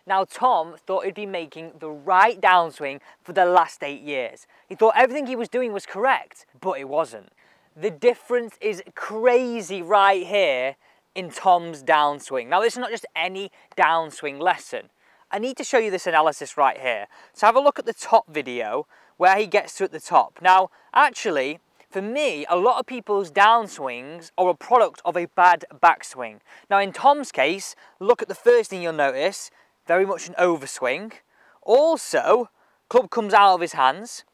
Now Tom thought he'd been making the right downswing for the last 8 years. He thought everything he was doing was correct, but it wasn't. The difference is crazy right here in Tom's downswing. Now this is not just any downswing lesson. I need to show you this analysis right here. So have a look at the top video where he gets to at the top. Now actually, for me, a lot of people's downswings are a product of a bad backswing. Now in Tom's case, look at the first thing you'll notice, very much an overswing. Also, club comes out of his hands,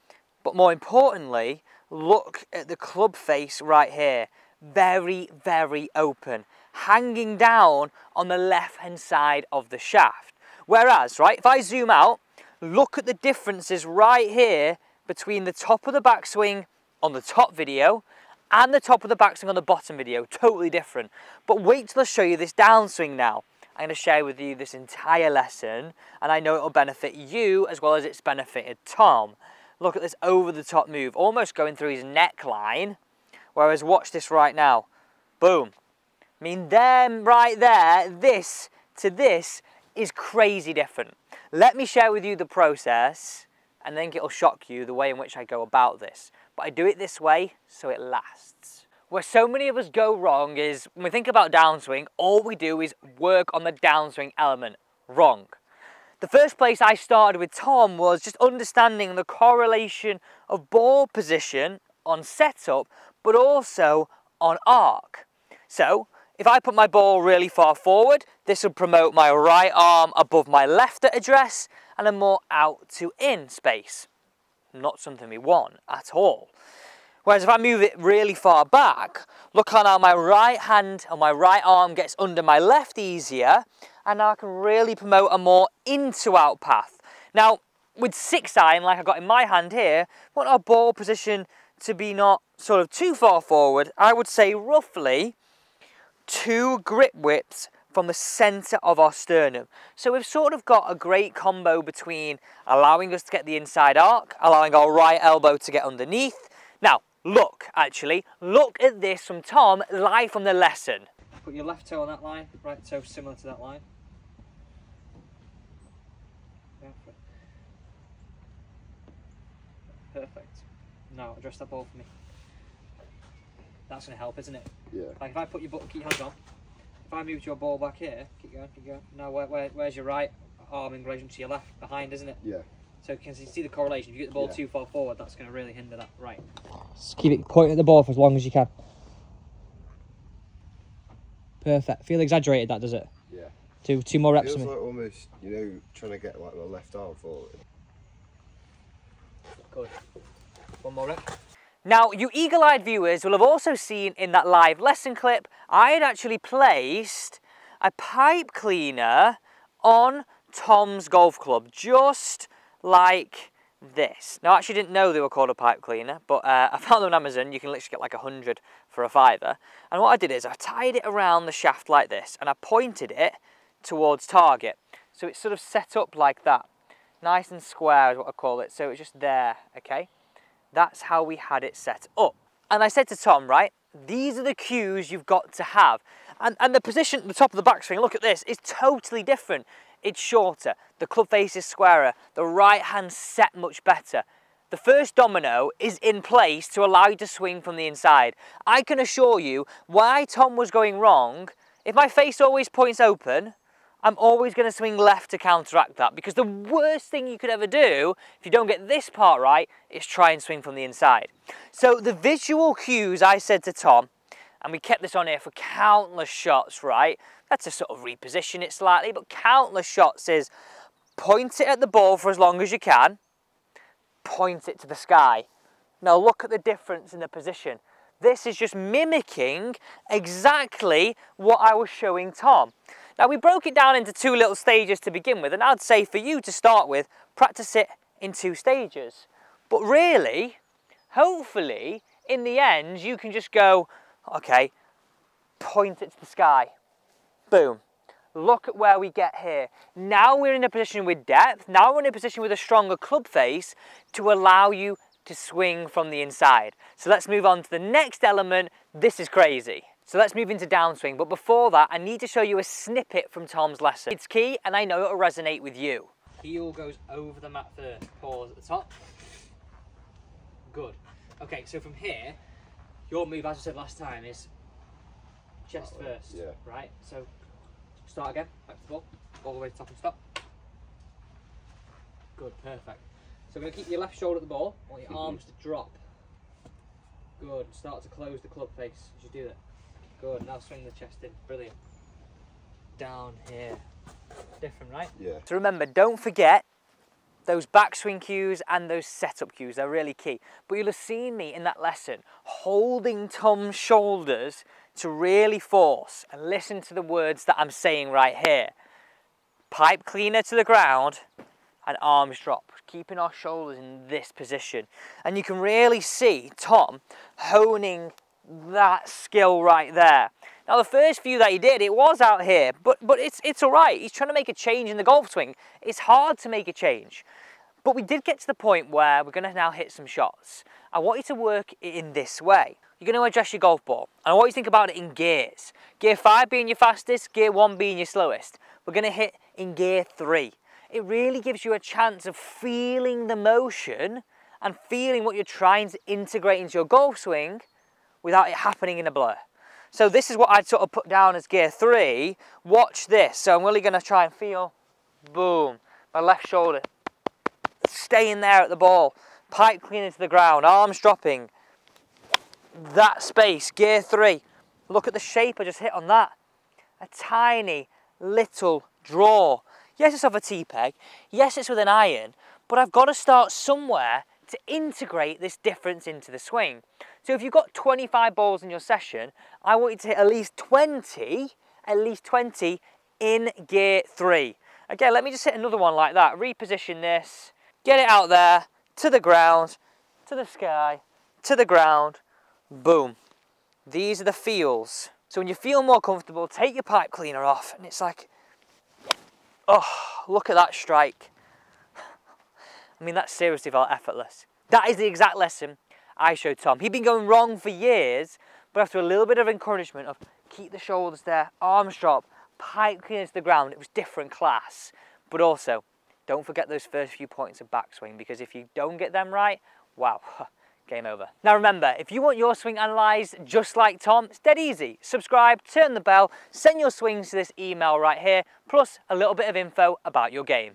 but more importantly, look at the club face right here. Very, very open, hanging down on the left-hand side of the shaft. Whereas, right, if I zoom out, look at the differences right here between the top of the backswing on the top video and the top of the backswing on the bottom video. Totally different. But wait till I show you this downswing now. I'm going to share with you this entire lesson, and I know it will benefit you as well as it's benefited Tom. Look at this over-the-top move, almost going through his neckline, whereas watch this right now. Boom. I mean, them right there, this to this is crazy different. Let me share with you the process, and then it'll shock you the way in which I go about this. But I do it this way so it lasts. Where so many of us go wrong is, when we think about downswing, all we do is work on the downswing element. Wrong. The first place I started with Tom was just understanding the correlation of ball position on setup, but also on arc. So, if I put my ball really far forward, this will promote my right arm above my left at address and a more out to in space. Not something we want at all. Whereas if I move it really far back, look how now my right hand and my right arm gets under my left easier, and now I can really promote a more into out path. Now, with 6-iron, like I've got in my hand here, we want our ball position to be not sort of too far forward. I would say roughly 2 grip widths from the centre of our sternum. So we've sort of got a great combo between allowing us to get the inside arc, allowing our right elbow to get underneath. Now, look at this from Tom live from the lesson. Put your left toe on that line, right toe similar to that line. Perfect. Now, address that ball for me. That's going to help, isn't it? Yeah. Like if I put keep your hands on. If I move your ball back here, keep going, keep going. Now, where's your right arm in relation to your left? Behind, isn't it? Yeah. So you can see the correlation. If you get the ball too far forward, that's going to really hinder that. Right. Just keep it pointing at the ball for as long as you can. Perfect. Feel exaggerated, that, does it? Yeah. Two more reps. Feels like almost, you know, trying to get like the left arm forward. Good. One more rep. Now, you eagle-eyed viewers will have also seen in that live lesson clip, I had actually placed a pipe cleaner on Tom's golf club, just like this. Now, I actually didn't know they were called a pipe cleaner, but I found them on Amazon. You can literally get like 100 for a $5. And what I did is I tied it around the shaft like this, and I pointed it towards target. So it's sort of set up like that. Nice and square is what I call it. So it's just there, okay? That's how we had it set up. And I said to Tom, right, these are the cues you've got to have. And the position at the top of the backswing, look at this, is totally different. It's shorter, the club face is squarer, the right hand set much better. The first domino is in place to allow you to swing from the inside. I can assure you, why Tom was going wrong, if my face always points open, I'm always going to swing left to counteract that, because the worst thing you could ever do, if you don't get this part right, is try and swing from the inside. So the visual cues I said to Tom, and we kept this on here for countless shots, right? That's to sort of reposition it slightly, but countless shots is point it at the ball for as long as you can, point it to the sky. Now look at the difference in the position. This is just mimicking exactly what I was showing Tom. Now we broke it down into 2 little stages to begin with, and I'd say for you to start with, practice it in 2 stages. But really, hopefully, in the end, you can just go, okay, point it to the sky. Boom. Look at where we get here. Now we're in a position with depth, now we're in a position with a stronger club face to allow you to swing from the inside. So let's move on to the next element. This is crazy. So let's move into downswing, but before that, I need to show you a snippet from Tom's lesson. It's key, and I know it'll resonate with you. Heel goes over the mat first, pause at the top. Good. Okay, so from here, your move, as I said last time, is chest first, right? So start again, back to the ball, all the way to top and stop. Good, perfect. So we're going to keep your left shoulder at the ball, I want your arms to drop. Good, start to close the club face as you do that. Good, now swing the chest in, brilliant. Down here. Different, right? Yeah. So remember, don't forget those backswing cues and those setup cues, they're really key. But you'll have seen me in that lesson holding Tom's shoulders to really force and listen to the words that I'm saying right here. Pipe cleaner to the ground and arms drop, keeping our shoulders in this position. And you can really see Tom honing that skill right there. Now the first few that he did, it was out here, but it's all right. He's trying to make a change in the golf swing. It's hard to make a change. But we did get to the point where we're going to now hit some shots. I want you to work it in this way. You're going to adjust your golf ball, and I want you to think about it in gears. Gear 5 being your fastest, Gear 1 being your slowest. We're going to hit in Gear 3. It really gives you a chance of feeling the motion and feeling what you're trying to integrate into your golf swing without it happening in a blur. So this is what I'd sort of put down as Gear 3. Watch this. So I'm really going to try and feel, boom, my left shoulder staying there at the ball, pipe cleaning to the ground, arms dropping. That space, Gear 3. Look at the shape I just hit on that. A tiny little draw. Yes, it's off a T-peg. Yes, it's with an iron, but I've got to start somewhere to integrate this difference into the swing. So if you've got 25 balls in your session, I want you to hit at least 20 in Gear 3. Again, let me just hit another one like that. Reposition this, get it out there, to the ground, to the sky, to the ground, boom. These are the feels. So when you feel more comfortable, take your pipe cleaner off, and it's like, oh, look at that strike. I mean, that seriously felt effortless. That is the exact lesson I showed Tom. He'd been going wrong for years, but after a little bit of encouragement of keep the shoulders there, arms drop, pipe cleaner to the ground, it was different class. But also, don't forget those first few points of backswing, because if you don't get them right, wow, game over. Now remember, if you want your swing analysed just like Tom, it's dead easy. Subscribe, turn the bell, send your swings to this email right here, plus a little bit of info about your game.